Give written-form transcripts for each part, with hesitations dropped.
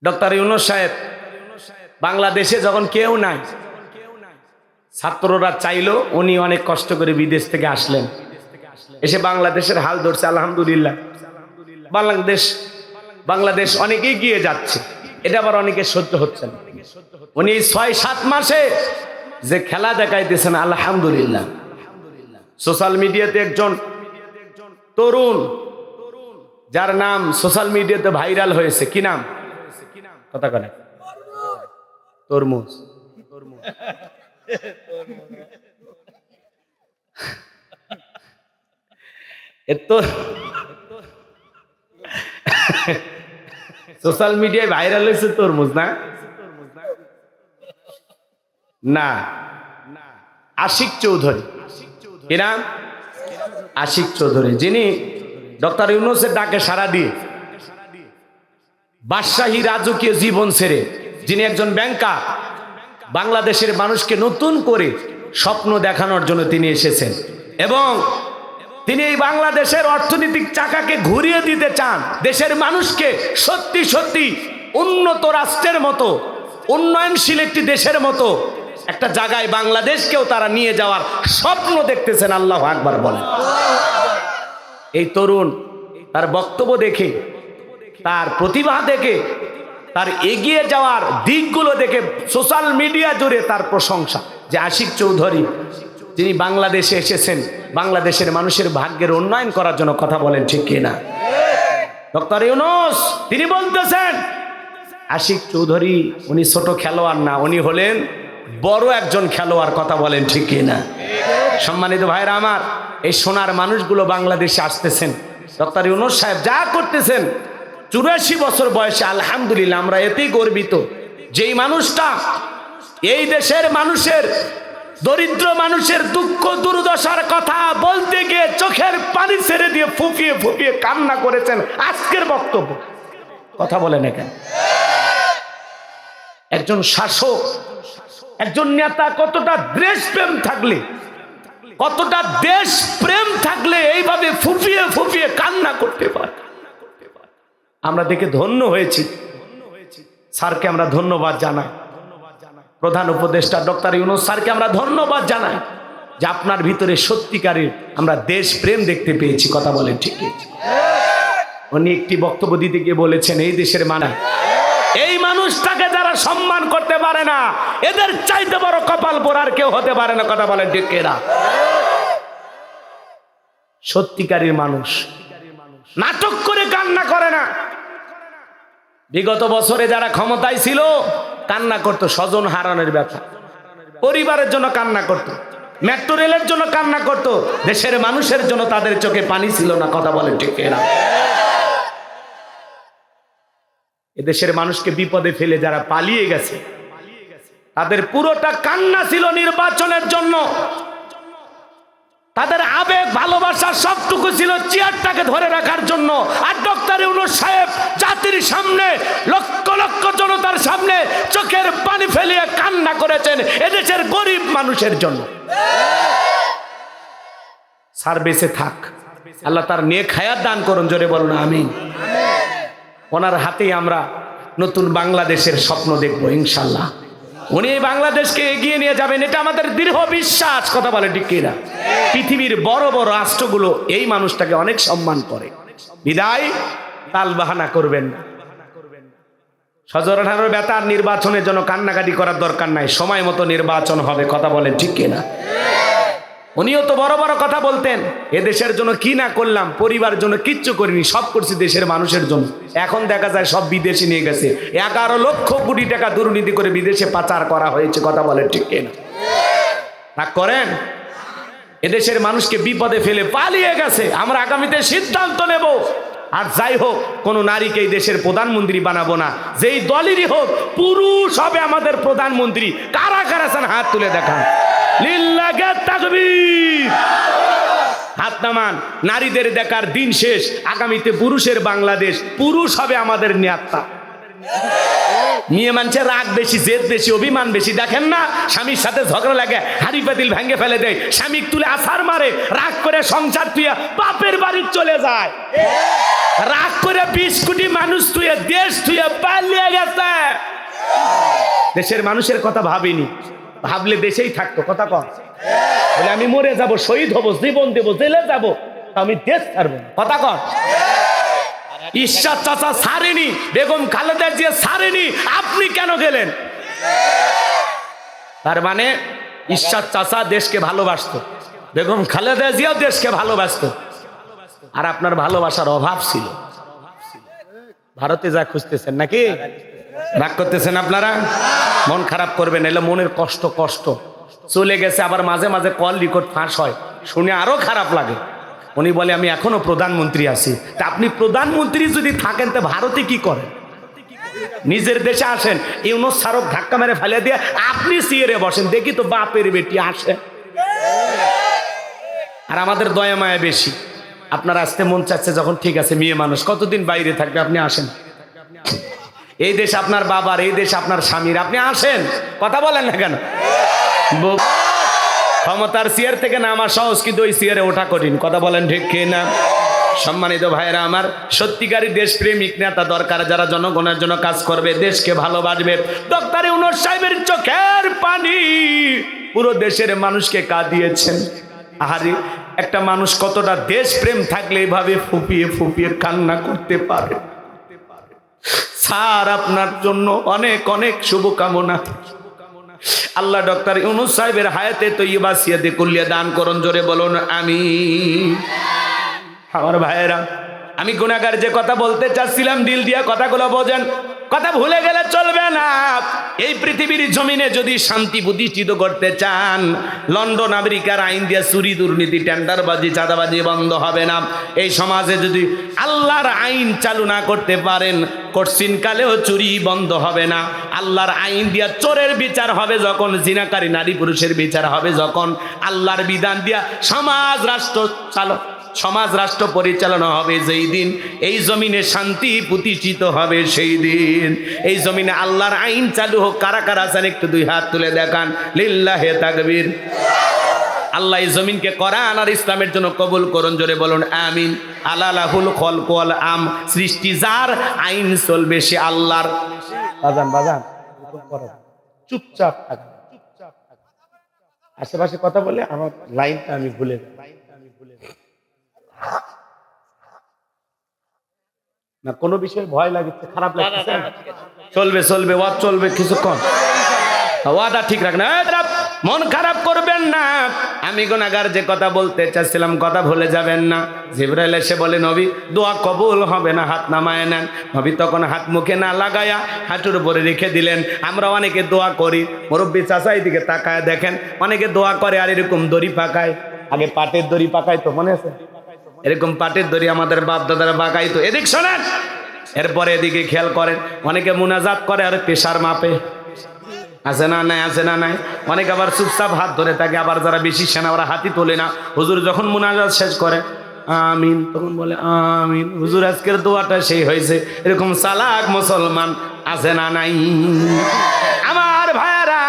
Doctor Yunus সাহেব বাংলাদেশে যখন কেউ নাই, ছাত্ররা চাইলো, উনি অনেক কষ্ট করে বিদেশ থেকে আসলেন, এসে বাংলাদেশের হাল ধরছে। আলহামদুলিল্লাহ বাংলাদেশ অনেক এগিয়ে যাচ্ছে, এটা আবার অনেকে সহ্য হচ্ছে না। উনি ৬-৭ মাসে যে খেলা দেখাইতেছেন, আলহামদুলিল্লাহ। সোশ্যাল মিডিয়াতে একজন তরুণ, যার নাম সোশ্যাল মিডিয়াতে ভাইরাল হয়েছে, কি নাম? কথা বলে তরমুজ। সোশ্যাল মিডিয়ায় ভাইরাল হয়েছে তরমুজ, না না আশিক চৌধুরী। কি নাম? আশিক চৌধুরী, যিনি ডক্টর ইউনূসের ডাকে সাড়া দিয়ে বাদশাহী রাজকীয় জীবন ছেড়ে, যিনি একজন ব্যাংকার, বাংলাদেশের মানুষকে নতুন করে স্বপ্ন দেখানোর জন্য তিনি এসেছেন এবং তিনি এই বাংলাদেশের অর্থনৈতিক চাকাকে ঘুরিয়ে দিতে চান। দেশের মানুষকে সত্যি সত্যি উন্নত রাষ্ট্রের মতো, উন্নয়নশীল একটি দেশের মতো একটা জায়গায় বাংলাদেশকেও তারা নিয়ে যাওয়ার স্বপ্ন দেখতেছেন। আল্লাহু আকবার বলেন। এই তরুণ তার বক্তব্য দেখে, তার প্রতিভা দেখে, তার এগিয়ে যাওয়ার দিকগুলো দেখে সোশ্যাল মিডিয়া জুড়ে তার প্রশংসা, যে আশিক চৌধুরী যিনি বাংলাদেশে এসেছেন বাংলাদেশের মানুষের ভাগ্যের উন্নয়ন করার জন্য। কথা বলেন ঠিক কিনা? ডক্টর ইউনূস তিনি বলতেছেন, আশিক চৌধুরী উনি ছোট খেলোয়াড় না, উনি হলেন বড় একজন খেলোয়াড়। কথা বলেন ঠিক কিনা? সম্মানিত ভাইরা আমার, এই সোনার মানুষগুলো বাংলাদেশে আসতেছেন। ডক্টর ইউনূস সাহেব যা করতেছেন 84 বছর বয়সে, আলহামদুলিল্লাহ আমরা এতেই গর্বিত। যেই মানুষটা এই দেশের মানুষের, দরিদ্র মানুষের দুঃখ দুর্দশার কথা বলতে গিয়ে চোখের পানি ছেড়ে দিয়ে ফুপিয়ে ফুপিয়ে কান্না করেছেন, আজকের বক্তব্য। কথা বলেন এখানে একজন শাসক, একজন নেতা কতটা দেশপ্রেম থাকলে, কতটা দেশ প্রেম থাকলে এইভাবে ফুপিয়ে ফুপিয়ে কান্না করতে পারে। আমরা দেখে ধন্য হয়েছি। স্যারকে আমরা ধন্যবাদ জানাই, প্রধান উপদেষ্টা ডক্টর ইউনূস স্যারকে আমরা ধন্যবাদ জানাই যে আপনার ভিতরে সত্যিকারের আমরা দেশ প্রেম দেখতে পেয়েছি। কথা বলেন ঠিক? উনি একটি বক্তব্য দিতে গিয়ে বলেছেন, এই দেশের মানে এই মানুষটাকে যারা সম্মান করতে পারে না, এদের চাইতে বড় কপাল পোড়ার কেউ হতে পারে না। কথা বলেন ঠিক কিনা? সত্যিকারের মানুষ নাটক করে কান্না করে না। বিগত বছরে যারা ক্ষমতায় ছিল কান্না করতো, স্বজন হারানোর ব্যথা, পরিবারের জন্য কান্না করতো, মেট্রো রেলের জন্য কান্না করতো, দেশের মানুষের জন্য তাদের চোখে পানি ছিল না। কথা বলেন ঠিক কিনা? এদেশের মানুষকে বিপদে ফেলে যারা পালিয়ে গেছে, তাদের পুরোটা কান্না ছিল নির্বাচনের জন্য। তাদের আবেগ ভালোবাসা সবটুকু ছিল চেয়ারটাকে ধরে রাখার জন্য। আর ডক্টর ইউনূস সাহেব জাতির সামনে, লক্ষ লক্ষ জনতার সামনে চোখের পানি ফেলিয়ে কান্না করেছেন এদেশের গরিব মানুষের জন্য। স্যার বেঁচে থাক, আল্লাহ তার নেক হায়াত দান করুন। জোরে বলুন আমিন। ওনার হাতেই আমরা নতুন বাংলাদেশের স্বপ্ন দেখব ইনশাল্লাহ। উনি এই বাংলাদেশকে এগিয়ে নিয়ে যাবেন, এটা আমাদের দৃঢ় বিশ্বাস। কথা বলে ঠিক কিনা? পৃথিবীর বড় বড় রাষ্ট্রগুলো এই মানুষটাকে অনেক সম্মান করে। বিদায় তাল বাহানা করবেন না। সজরাঠানোর ব্যথার নির্বাচনের জন্য কান্নাকাটি করার দরকার নাই, সময় মতো নির্বাচন হবে। কথা বলেন ঠিক কিনা? উনিও তো বড় বড় কথা বলতেন, এদেশের জন্য কি না করলাম, পরিবারের জন্য কিচ্ছু করিনি, সব করছি দেশের মানুষের জন্য। এখন দেখা যায় সব বিদেশে নিয়ে গেছে, 11 লক্ষ কোটি টাকা দুর্নীতি করে বিদেশে পাচার করা হয়েছে। কথা বলেন ঠিক কিনা? না করেন? এদেশের মানুষকে বিপদে ফেলে পালিয়ে গেছে। আমরা আগামীতে সিদ্ধান্ত নেব, আর যাই হোক কোনো নারীকে এই দেশের প্রধানমন্ত্রী বানাবো না, যেই দলেরই হোক, পুরুষ হবে আমাদের প্রধানমন্ত্রী। কারা কারা আছেন হাত তুলে দেখান। লিল্লাহি তাকবীর। হাত নামান। নারীদের দেখার দিন শেষ, আগামীতে পুরুষের বাংলাদেশ, পুরুষ হবে আমাদের নেতা। মেয়ে মানুষের রাগ বেশি, জেদ বেশি, অভিমান বেশি। দেখেন না, স্বামীর সাথে ঝগড়া লাগে, হাড়ি পাতিল ভেঙে ফেলে দেয়, স্বামী তুলে আছাড় মারে, রাগ করে সংসার তুইয়া বাপের বাড়ি চলে যায়। রাগ করে 20 কোটি মানুষ তুই দেশ তুই পালিয়ে গেছে। দেশের মানুষের কথা ভাবিনি, ভাবলে দেশেই থাকতো। কথা কম বলে আমি মরে যাব, শহীদ হব, জীবন দেব, জেলে যাব, আমি দেশ ছাড়বো। কথা কম। ঈশ্বর চাচা ছাড়েনি, বেগম খালেদা জিয়া ছাড়েনি, আপনি কেন গেলেন? তার মানে ঈশ্বর চাচা দেশকে ভালোবাসতো, বেগম খালেদা জিয়াও দেশকে ভালোবাসতো, আর আপনার ভালোবাসার অভাব ছিল। ভারতে যা খুঁজতেছেন নাকি? রাগ করতেছেন আপনারা? মন খারাপ করবেন, এলে মনের কষ্ট কষ্ট চলে গেছে। আবার মাঝে মাঝে কল রেকর্ড ফাঁস হয়, শুনে আরো খারাপ লাগে। উনি বলে আমি এখনো প্রধানমন্ত্রী আছি। তা আপনি প্রধানমন্ত্রী যদি থাকেন তো ভারতে কি করেন? নিজের দেশে আসেন, ইউনুস সারক ধাক্কা মেরে ফেলে দিয়ে আপনি চেয়ারে বসেন, দেখি তো বাপের বেটি আসে। আর আমাদের দয়া মায়া বেশি। আপনার আসতে মন চাচ্ছে যখন, ঠিক আছে মেয়ে মানুষ কতদিন বাইরে থাকবে, আপনি আসেন। এই দেশ আপনার বাবার, এই দেশ আপনার স্বামীর, আপনি আসেন। কথা বলেন না কেন? ক্ষমতার চেয়ার থেকে নামা সহজ, কিন্তু ওই চেয়ারে ওঠা কঠিন। কথা বলেন ঠিক কি না? সম্মানিত ভাইরা আমার, সত্যিকারী দেশপ্রেমিক নেতা দরকার, যারা জনগণের জন্য কাজ করবে, দেশকে ভালোবাসবে। ডক্টর ইউনূস সাহেবের চোখের পানি পুরো দেশের মানুষকে কাঁদিয়েছেন। আরে একটা মানুষ কতটা দেশপ্রেম থাকলে এইভাবে ফুপিয়ে ফুপিয়ে কান্না করতে পারে? স্যার আপনার জন্য অনেক অনেক শুভকামনা। আল্লাহ ডক্টর ইউনূস সাহেবের হায়াতে তৈয়বা সিয়াতে কুল্লিয়া দান করুন, জোরে বলুন আমিন। আমার ভাইয়েরা, আমি গুনাহগার যে কথা বলতে চাচ্ছিলাম, দিল দিয়ে কথাগুলো বোঝেন, কথা ভুলে গেলে চলবে না। এই পৃথিবীর জমিনে যদি শান্তি প্রতিষ্ঠিত করতে চান, লন্ডন আমেরিকার আইন দিয়ে চুরি দুর্নীতি টেন্ডারবাজি চাঁদাবাজি বন্ধ হবে না। এই সমাজে যদি আল্লাহর আইন চালু না করতে পারেন, কঠিন কালেও চুরি বন্ধ হবে না। আল্লাহর আইন দিয়া চোরের বিচার হবে যখন, জিনাকারী নারী পুরুষের বিচার হবে যখন, আল্লাহর বিধান দিয়া সমাজ রাষ্ট্র পরিচালনা হবে যেই দিন, এই জমিনে শান্তি প্রতিষ্ঠিত হবে সেই দিন। এই জমিনে আল্লাহর আইন চালু হোক। কারা কারা আছেন একটু দুই হাত তুলে দেখান, লিল্লাহে তাকবীর। আল্লাহ এই জমিনকে কোরআন আর ইসলামের জন্য কবুল করুন, জোরে বলুন আমিন। আলালাহুল খলক ওয়াল আম, সৃষ্টি যার, আইন চলবে সে আল্লাহর। বাজান বাজান চুপচাপ থাকুন, আশেপাশে কথা বলে আমার লাইনটা আমি ভুলে যাই না। কোনো বিষয়ে ভয় লাগছে, খারাপ লাগছে, চলবে চলবে, ওয়াদ চলবে কিছুক্ষণ, ওয়াদা ঠিক রাখেন। মন খারাপ করবেন না। আমি গুনাহগার যে কথা বলতে চাচ্ছিলাম, কথা ভুলে যাবেন না। জিবরাইল এসে বলে, নবী দোয়া কবুল হবে না, হাত নামায় নেন। নবী তখন হাত মুখে না লাগায়া হাঁটুর উপরে রেখে দিলেন। আমরা অনেকে দোয়া করি, মুরব্বী চাচা এদিকে তাকায় দেখেন, অনেকে দোয়া করে আর এরকম দড়ি পাকায়। আগে পাটের দড়ি পাকায় তো, মনে আছে? এরকম পাটের দড়ি আমাদের বাপ দাদারা পাকাই তো। এদিক শোনেন, এরপরে এদিকে খেয়াল করেন, অনেকে মুনাজাত করে আর প্রেসার মাপে। আছে না নাই? আছে না নাই? অনেকে আবার চুপচাপ হাত ধরে থাকে, আবার যারা বেশি সেনা ওরা হাতই তোলে না। হুজুর যখন মুনাজাত শেষ করে আমিন, তখন বলে আমিন, হুজুর আজকের দোয়াটা সেই হয়েছে। এরকম চালাক মুসলমান আছে না নাই? আমার ভাইয়েরা,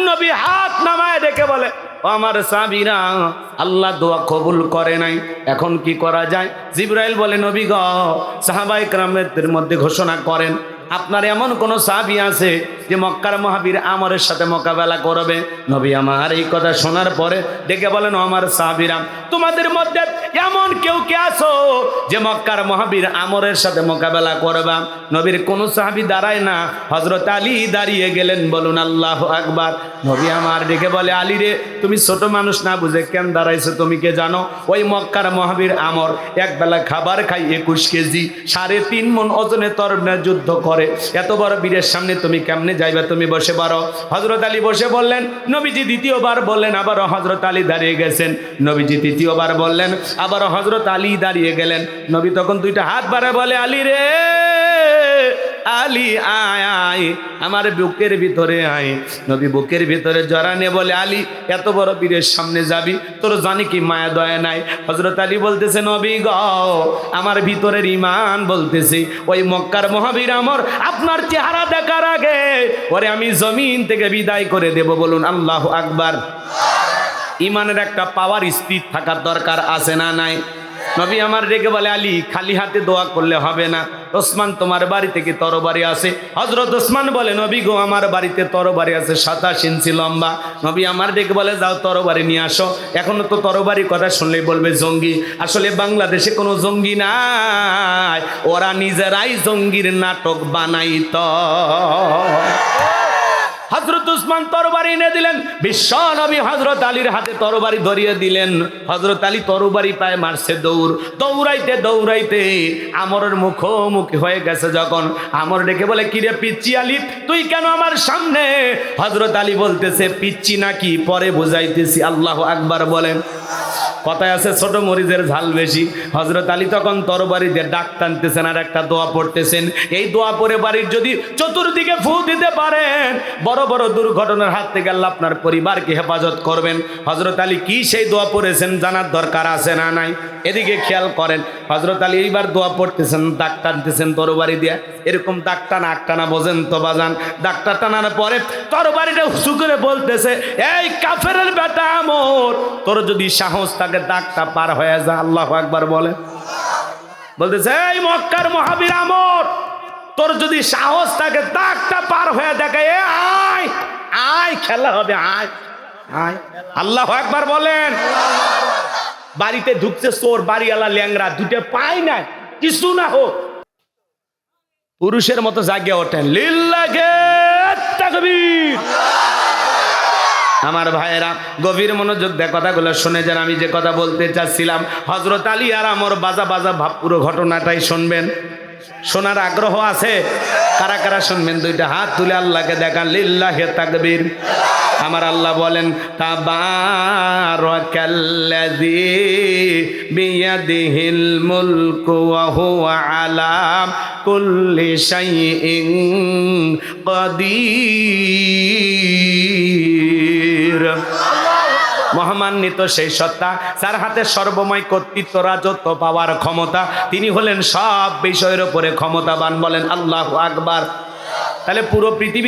নবী হাত নামায় দেখে বলে, আমার সাহাবীরা, আল্লাহ দোয়া কবুল করে নাই, এখন কি করা যায়? জিবরাইল বলে, নবী গো, সাহাবায়ে কেরামের মধ্যে ঘোষণা করেন, আপনার এমন কোন সাহাবী আছে যে মক্কার মহাবীর আমরের সাথে মোকাবেলা করবে? নবী আমার এই কথা শোনার পরে ডেকে বলেন, আমার সাহাবীরা, তোমাদের মধ্যে এমন কেউ কে আছো যে মক্কার মহাবীর আমরের সাথে মোকাবেলা করবা? নবীর কোন সাহাবী দাঁড়ায় না, হযরত আলী দাঁড়িয়ে গেলেন। বলুন আল্লাহু আকবার। নবী আমার ডেকে বলে, আলী রে, তুমি ছোট মানুষ না বুঝে কেন দাঁড়াইছো? তুমি কে জানো? ওই মক্কার মহাবীর আমর এক বেলা খাবার খাই 21 কেজি, 3.5 মণ ওজনে তরবারি যুদ্ধ করে। এত বড় বীরের সামনে তুমি কেমনে যাইবা? তুমি বসে পারো। হযরত আলী বসে বললেন। নবীজি দ্বিতীয়বার বললেন, আবারও হযরত আলী দাঁড়িয়ে গেছেন। নবীজি তৃতীয়বার বললেন, আবারও হযরত আলী দাঁড়িয়ে গেলেন। নবী তখন দুইটা হাত বাড়ায় বলে, আলী রে, আলী আয় আয়, আমার বুকের ভিতরে আয়। নবী বুকের ভিতরে জড়ানে বলে, আলী এত বড় বীরের সামনে যাবি, তোর জানি কি মায়া দয়া নাই? হযরত আলী বলতেছে, নবী গো, আমার ভিতরের ঈমান বলতেছে ওই মক্কার মহাবীর আমর আপনার চেহারা দেখার আগে ওরে আমি জমিন থেকে বিদায় করে দেব। বলুন আল্লাহু আকবার। ঈমানের একটা পাওয়ার, স্পিড থাকার দরকার আছে না নাই? নবী আমার রেগে বলে, আলী খালি হাতে দোয়া করলে হবে না, ওসমান তোমার বাড়ি থেকে তরবারি আছে। হযরত ওসমান বলে, নবী গো আমার বাড়িতে তরবারি আছে 27 ইঞ্চি লম্বা। নবী আমার রেগে বলে, যাও তরবারি নিয়ে আসো। এখনো তো তরবারির কথা শুনলেই বলবে জঙ্গি। আসলে বাংলাদেশে কোনো জঙ্গি নাই, ওরা নিজেরাই জঙ্গির নাটক বানাইতো। হযরত উসমান তরবারি এনে দিলেন, বিশ্ব নবী হযরত আলীর হাতে তরবারি ধরিয়ে দিলেন। হযরত আলী তরবারি পায় মারছে দৌড়, দৌড়াইতে দৌড়াইতে আমরের মুখোমুখি হয়ে গেছে। যখন আমর ডেকে বলে, কিরে পিচ্চি আলী, তুই কেন আমার সামনে? হযরত আলী বলতেছে, পিচ্চি নাকি পরে বুঝাইতেছি। আল্লাহু আকবার বলেন। কথায় আছে ছোট মরিচের ঝাল বেশি। হযরত আলী তখন তরবারি দিয়ে ডাক টানতেছেন আর একটা দোয়া পড়তেছেন। এই দোয়া পড়ে বাড়ির যদি চতুর্দিকে ফু দিতে পারেন, বড় বড় দুর্ঘটনার হাত থেকে আল্লাহ আপনার পরিবারকে হেফাজত করবেন। হযরত আলী কি সেই দোয়া পড়েছেন জানার দরকার আছে না নাই? এদিকে খেয়াল করেন, হযরত আলী এইবার দোয়া পড়তেছেন, দাগ টানতেছেন তরবারি দিয়ে। এরকম দাগ টানা আগ টানা বোঝেন তো বাজান? দাগটা টানার পরে তরবারিটা উঁচু করে বলতেছে, এই কাফেরের বেটা আমর, তোর যদি সাহস থাকে দাগটা পার হয়ে যা। আল্লাহু আকবার বলে। বলতেছে, এই মক্কার মহাবীর আমর, তোর যদি সাহস থাকে দাগটা পার হয়ে দেখে, আয় আয়, খেলা হবে, আয় আয়। আল্লাহু আকবার বলেন। বাড়িতে ঢুকছে চোর, বাড়িওয়ালা ল্যাংরা, দুটো পায় না, কিছু না হোক, পুরুষের মতো জাগিয়ে ওঠেন, লিল্লাহে তাকবীর। আমার ভাইয়েরা গভীর মনোযোগ দিয়ে কথাগুলো শুনে যান। আমি যে কথা বলতে চাচ্ছিলাম, হযরত আলী আর আমর বাজা বাজা ভাব, পুরো ঘটনাটাই শুনবেন। শোনার আগ্রহ আছে? কারা কারা শুনবেন? দুইটা হাত তুলে আল্লাহকে দেখান, লিল্লাহে তাকবীর। আমার আল্লাহ বলেন, তাবারাকাল্লাযী বিয়াদিহিল মুলকু ওয়া হুয়া আলা কুল্লি শাইইন কাদির। মহামান্বিত সেই সত্তা, যার হাতে সর্বময় কর্তৃত্ব, রাজত্ব পাওয়ার ক্ষমতা। তিনি হলেন সব বিষয়ের উপরে ক্ষমতাবান। বলেন আল্লাহু আকবার। তাহলে পুরো পৃথিবী